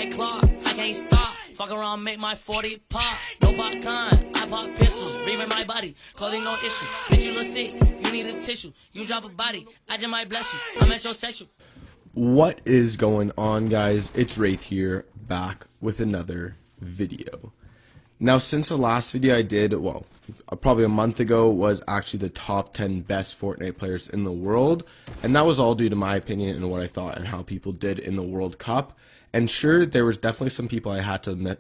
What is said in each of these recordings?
like clock, I can't stop. Fuck around, make my 40 pop. No popcorn, I pop pistols. Reaming my body, clothing no issue. Bitch, you look sick, you need a tissue. You drop a body, I just might bless you. I'm metrosexual. What is going on, guys? It's Wraith here, back with another video. Now, since the last video I did, well, probably a month ago, was actually the top 10 best Fortnite players in the world, and that was all due to my opinion and what I thought and how people did in the World Cup. And sure, there was definitely some people I had to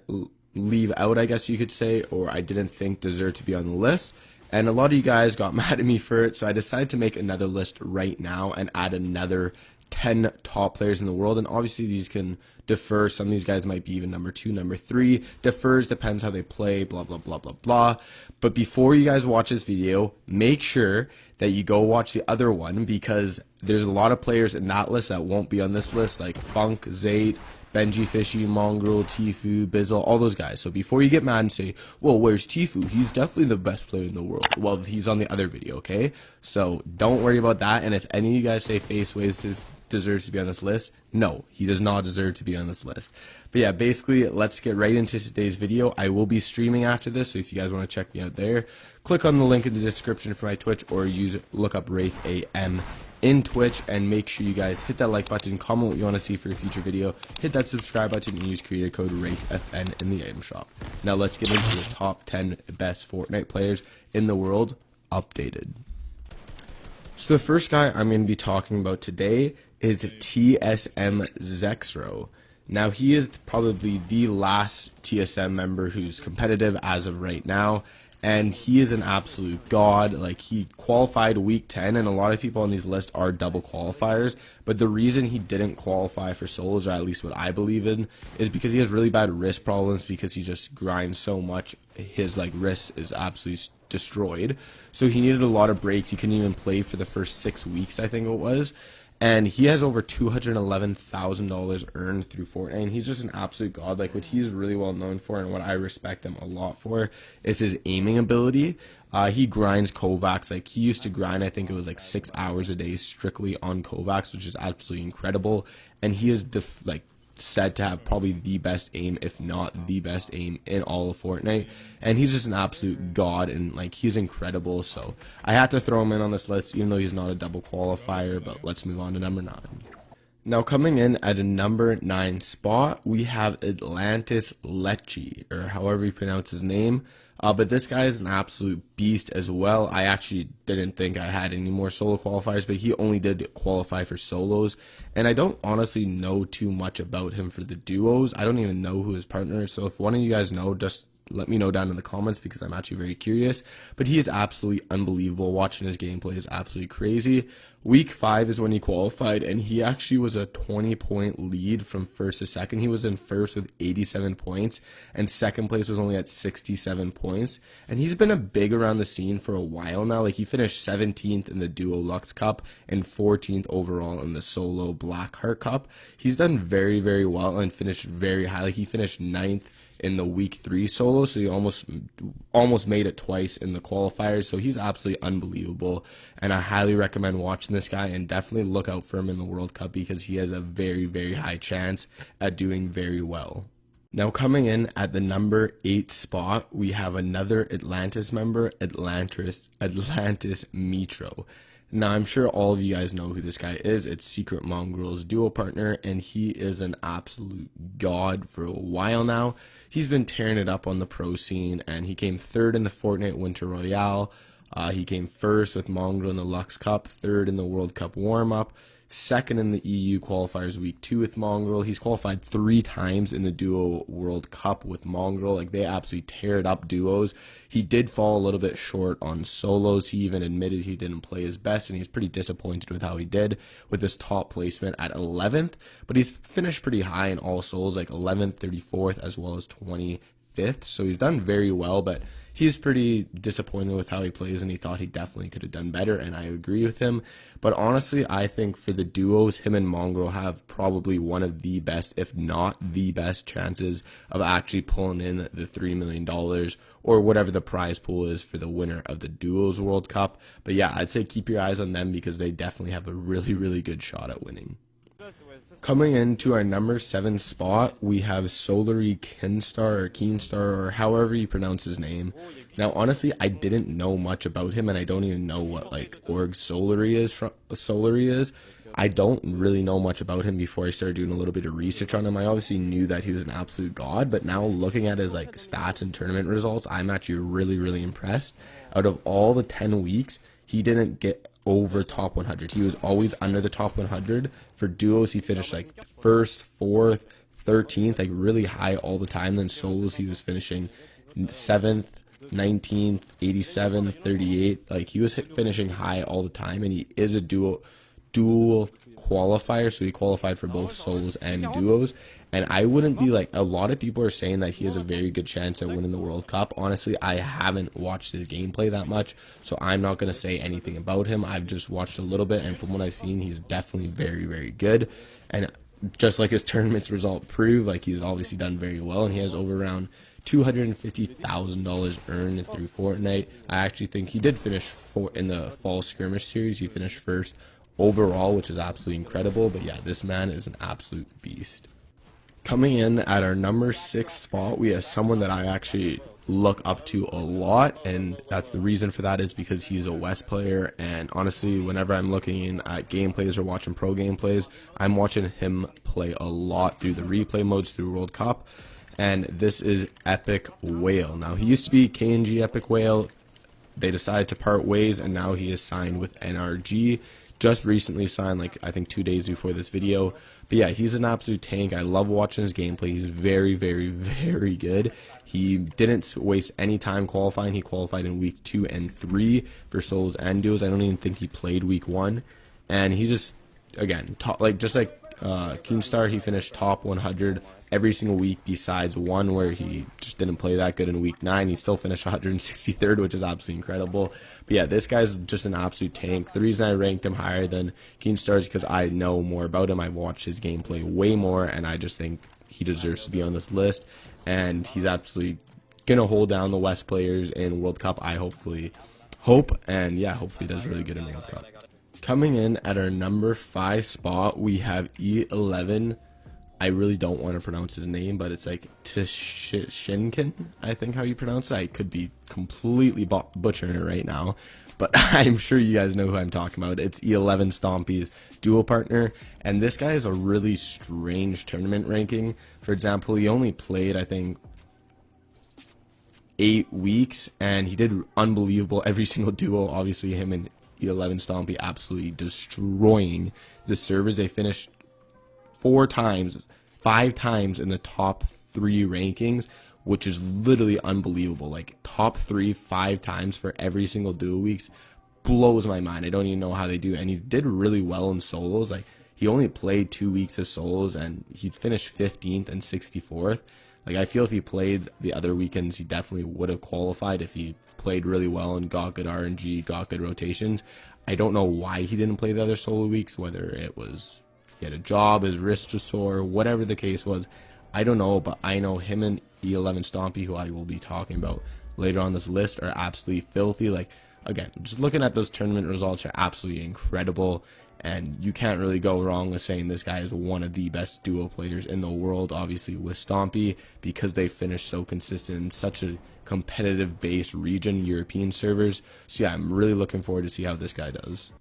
leave out, I guess you could say, or I didn't think deserved to be on the list. And a lot of you guys got mad at me for it, so I decided to make another list right now and add another 10 top players in the world. And obviously these can differ. Some of these guys might be even number 2, number 3. Differs, depends how they play, blah, blah, blah, blah, blah. But before you guys watch this video, make sure that you go watch the other one, because there's a lot of players in that list that won't be on this list, like Funk, Zayt, Benji Fishy, Mongrel, Tfue, Bizzle, all those guys. So before you get mad and say, well, where's Tfue? He's definitely the best player in the world. Well, he's on the other video, okay? So don't worry about that. And if any of you guys say Faceways deserves to be on this list, no, he does not deserve to be on this list. But yeah, basically, let's get right into today's video. I will be streaming after this, so if you guys want to check me out there, click on the link in the description for my Twitch, or look up Wraith AM in Twitch, and make sure you guys hit that like button, comment what you want to see for a future video, hit that subscribe button, and use creator code WraithFN in the item shop. Now let's get into the top 10 best Fortnite players in the world, updated. So the first guy I'm going to be talking about today is TSM Zexro. Now he is probably the last TSM member who's competitive as of right now, and he is an absolute god. Like, he qualified week 10, and a lot of people on these lists are double qualifiers, but the reason he didn't qualify for solos, or at least what I believe in, is because he has really bad wrist problems, because he just grinds so much. His wrist is absolutely destroyed, so he needed a lot of breaks. He couldn't even play for the first 6 weeks, I think it was. And he has over $211,000 earned through Fortnite, and he's just an absolute god. Like, what he's really well known for, and what I respect him a lot for, is his aiming ability. He grinds Kovacs. Like, he used to grind, I think it was like 6 hours a day strictly on Kovacs, which is absolutely incredible. And he is said to have probably the best aim, if not the best aim, in all of Fortnite. And he's just an absolute god, and he's incredible. So I had to throw him in on this list, even though he's not a double qualifier. But let's move on to number 9. Now, coming in at a number 9 spot, we have Atlantis Lecce, or however you pronounce his name. But this guy is an absolute beast as well. I actually didn't think I had any more solo qualifiers, but he only did qualify for solos. And I don't honestly know too much about him for the duos. I don't even know who his partner is. So if one of you guys know, just let me know down in the comments, because I'm actually very curious. But he is absolutely unbelievable. Watching his gameplay is absolutely crazy. Week 5 is when he qualified, and he actually was a 20-point lead from first to second. He was in first with 87 points, and second place was only at 67 points. And he's been a big around the scene for a while now. Like, he finished 17th in the Duo Lux Cup and 14th overall in the Solo Blackheart Cup. He's done very, very well and finished very high. Like, he finished 9th in the week 3 solo, so he almost made it twice in the qualifiers. So he's absolutely unbelievable, and I highly recommend watching this guy, and definitely look out for him in the World Cup, because he has a very, very high chance at doing very well. Now, coming in at the number 8 spot, we have another Atlantis member, Atlantis Metro. Now, I'm sure all of you guys know who this guy is. It's Secret Mongrel's duo partner, and he is an absolute god for a while now. He's been tearing it up on the pro scene, and he came 3rd in the Fortnite Winter Royale. He came 1st with Mongrel in the Lux Cup, 3rd in the World Cup warm-up, 2nd in the EU qualifiers week 2 with Mongrel. He's qualified 3 times in the Duo World Cup with Mongrel. Like, they absolutely tear it up duos. He did fall a little bit short on solos. He even admitted he didn't play his best, and he's pretty disappointed with how he did with his top placement at 11th. But he's finished pretty high in all solos, like 11th, 34th, as well as 25th. So he's done very well, but he's pretty disappointed with how he plays, and he thought he definitely could have done better, and I agree with him. But honestly, I think for the duos, him and Mongrel have probably one of the best, if not the best, chances of actually pulling in the $3 million or whatever the prize pool is for the winner of the Duos World Cup. But yeah, I'd say keep your eyes on them, because they definitely have a really, really good shot at winning. Coming into our number 7 spot, we have Solary Keenstar, or however you pronounce his name. Now, honestly, I didn't know much about him, and I don't even know what like org Solary is. I don't really know much about him before I started doing a little bit of research on him. I obviously knew that he was an absolute god, but now looking at his like stats and tournament results, I'm actually really impressed. Out of all the 10 weeks, he didn't get over top 100. He was always under the top 100. For duos, he finished like 1st, 4th, 13th, like really high all the time. Then solos, he was finishing 7th, 19th, 87, 38. Like he was finishing high all the time, and he is a dual qualifier, so he qualified for both solos and duos. And I wouldn't be like, a lot of people are saying that he has a very good chance at winning the World Cup. Honestly, I haven't watched his gameplay that much, so I'm not going to say anything about him. I've just watched a little bit, and from what I've seen, he's definitely very good. And just like his tournament's result prove, like he's obviously done very well, and he has over around $250,000 earned through Fortnite. I actually think he did finish in the fall skirmish series. He finished 1st overall, which is absolutely incredible. But yeah, this man is an absolute beast. Coming in at our number 6 spot, we have someone that I actually look up to a lot, and the reason for that is because he's a West player, and honestly, whenever I'm looking in at gameplays or watching pro gameplays, I'm watching him play a lot through the replay modes through World Cup, and this is Epic Whale. Now, he used to be KNG Epic Whale. They decided to part ways, and now he is signed with NRG. Just recently signed, like I think 2 days before this video. But yeah, he's an absolute tank. I love watching his gameplay. He's very good. He didn't waste any time qualifying. He qualified in week 2 and 3 for solos and duos. I don't even think he played week 1. And he just, again, just like Keenstar, he finished top 100 every single week besides one where he just didn't play that good in week 9. He still finished 163rd, which is absolutely incredible. But yeah, this guy's just an absolute tank. The reason I ranked him higher than Keenstar is because I know more about him. I've watched his gameplay way more, and I just think he deserves to be on this list. And he's absolutely going to hold down the West players in World Cup. I hope, and yeah, hopefully does really good in World Cup. Coming in at our number 5 spot, we have E11. I really don't want to pronounce his name, but it's like Tishinkin, I think how you pronounce it. I could be completely butchering it right now, but I'm sure you guys know who I'm talking about. It's E11 Stompy's duo partner, and this guy has a really strange tournament ranking. For example, he only played, I think, 8 weeks, and he did unbelievable every single duo. Obviously, him and E11 Stompy absolutely destroying the servers. They finished 5 times in the top 3 rankings, which is literally unbelievable. Like top 3 5 times for every single duo weeks blows my mind. I don't even know how they do it. And he did really well in solos. Like he only played 2 weeks of solos, and he finished 15th and 64th. Like I feel if he played the other weekends, he definitely would have qualified if he played really well and got good RNG, got good rotations. I don't know why he didn't play the other solo weeks, whether it was he had a job, his wrist was sore, whatever the case was. I don't know, but I know him and E11 Stompy, who I will be talking about later on this list, are absolutely filthy. Like, again, just looking at those tournament results are absolutely incredible, and you can't really go wrong with saying this guy is one of the best duo players in the world, obviously with Stompy, because they finish so consistent in such a competitive base region, European servers. So yeah, I'm really looking forward to see how this guy does.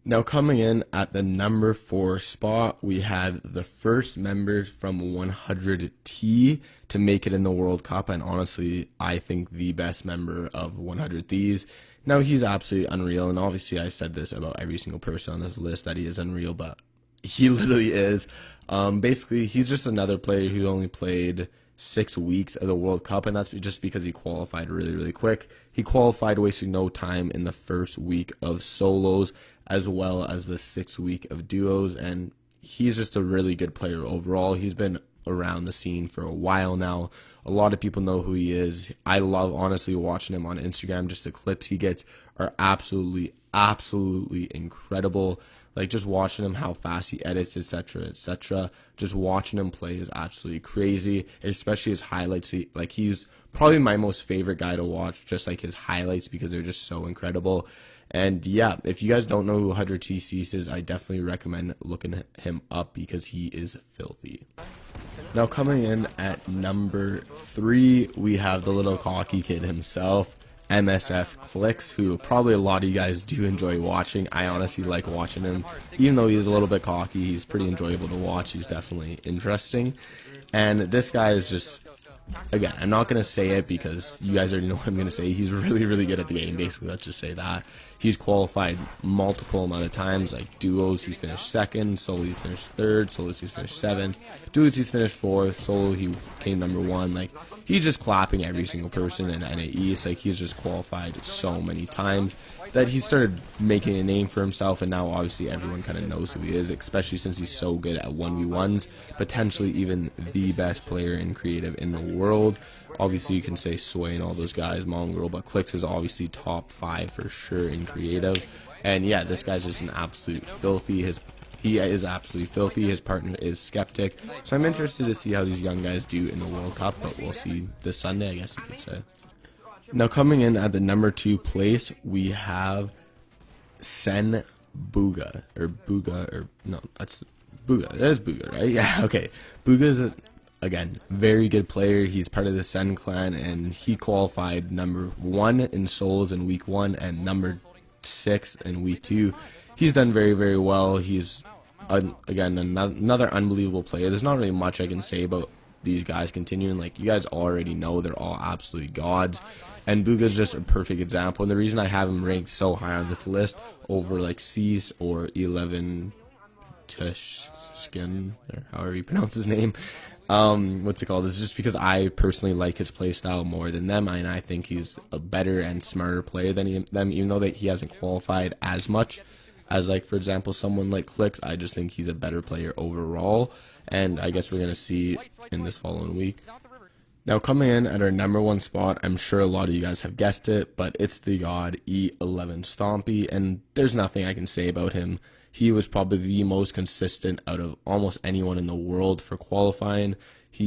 Now coming in at the number 4 spot, we have the first members from 100T to make it in the World Cup, and honestly, I think the best member of 100 Thieves. Now he's absolutely unreal, and obviously I've said this about every single person on this list that he is unreal, but he literally is. Basically, he's just another player who only played 6 weeks of the World Cup, and that's just because he qualified really quick. He qualified wasting no time in the first week of solos, as well as the 6th week of duos, and he's just a really good player overall. He's been around the scene for a while now. A lot of people know who he is. I love, honestly, watching him on Instagram. Just the clips he gets are absolutely incredible. Like, just watching him, how fast he edits, etc., etc. Just watching him play is absolutely crazy, especially his highlights. He's probably my most favorite guy to watch, just like his highlights, because they're just so incredible. And yeah, if you guys don't know who Hydra TC is, I definitely recommend looking him up because he is filthy. Now, coming in at number 3, we have the little cocky kid himself, MSF Clicks, who probably a lot of you guys do enjoy watching. I honestly like watching him. Even though he's a little bit cocky, he's pretty enjoyable to watch. He's definitely interesting. And this guy is just, again, I'm not going to say it because you guys already know what I'm going to say. He's really, really good at the game, basically. Let's just say that. He's qualified multiple amount of times, like duos, he's finished 2nd, solo, he's finished 3rd, solos, he's finished 7th, duos, he's finished 4th, solo, he came number 1. Like, he's just clapping every single person in NAE. It's like he's just qualified so many times that he started making a name for himself, and now obviously everyone kind of knows who he is, especially since he's so good at 1v1s, potentially even the best player in creative in the world. Obviously you can say Sway and all those guys, Mongrel, but Clicks is obviously top 5 for sure in creative. And yeah, this guy's just an absolute filthy. He is absolutely filthy. His partner is Skeptic. So I'm interested to see how these young guys do in the World Cup, but we'll see this Sunday, I guess you could say. Now, coming in at the number 2 place, we have Sen Booga, no, that's Booga. That is Booga, right? Yeah, okay. Booga's again, very good player. He's part of the Sen clan, and he qualified number 1 in solos in week 1 and number 6 in week 2. He's done very, very well. He's again another unbelievable player. There's not really much I can say about these guys continuing. Like, you guys already know, they're all absolute gods, and Booga's just a perfect example. And the reason I have him ranked so high on this list over like Cease or 11 Tushkin, or however you pronounce his name, what's it called, is just because I personally like his play style more than them, and I think he's a better and smarter player than them, even though that he hasn't qualified as much as, like, for example, someone like Clicks. I just think he's a better player overall, and I guess we're going to see in this following week. Now, coming in at our number 1 spot, I'm sure a lot of you guys have guessed it, but it's the god E11 Stompy, and there's nothing I can say about him. He was probably the most consistent out of almost anyone in the world for qualifying.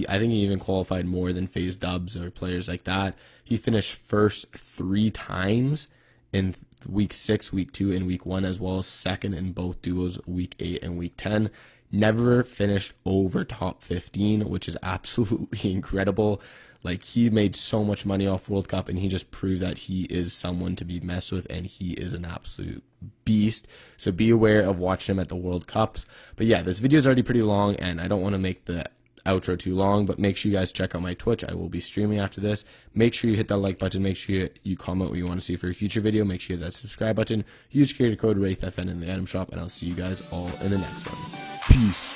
I think he even qualified more than FaZe Dubs or players like that. He finished first 3 times in week 6, week 2, and week 1, as well as 2nd in both duos, week 8 and week 10. Never finished over top 15, which is absolutely incredible. Like, he made so much money off World Cup, and he just proved that he is someone to be messed with, and he is an absolute beast. So be aware of watching him at the World Cups. But yeah, this video is already pretty long, and I don't want to make the outro too long, but make sure you guys check out my Twitch. I will be streaming after this. Make sure you hit that like button. Make sure you comment what you want to see for a future video. Make sure you hit that subscribe button. Use creator code WraithFN in the item shop, and I'll see you guys all in the next one. Peace.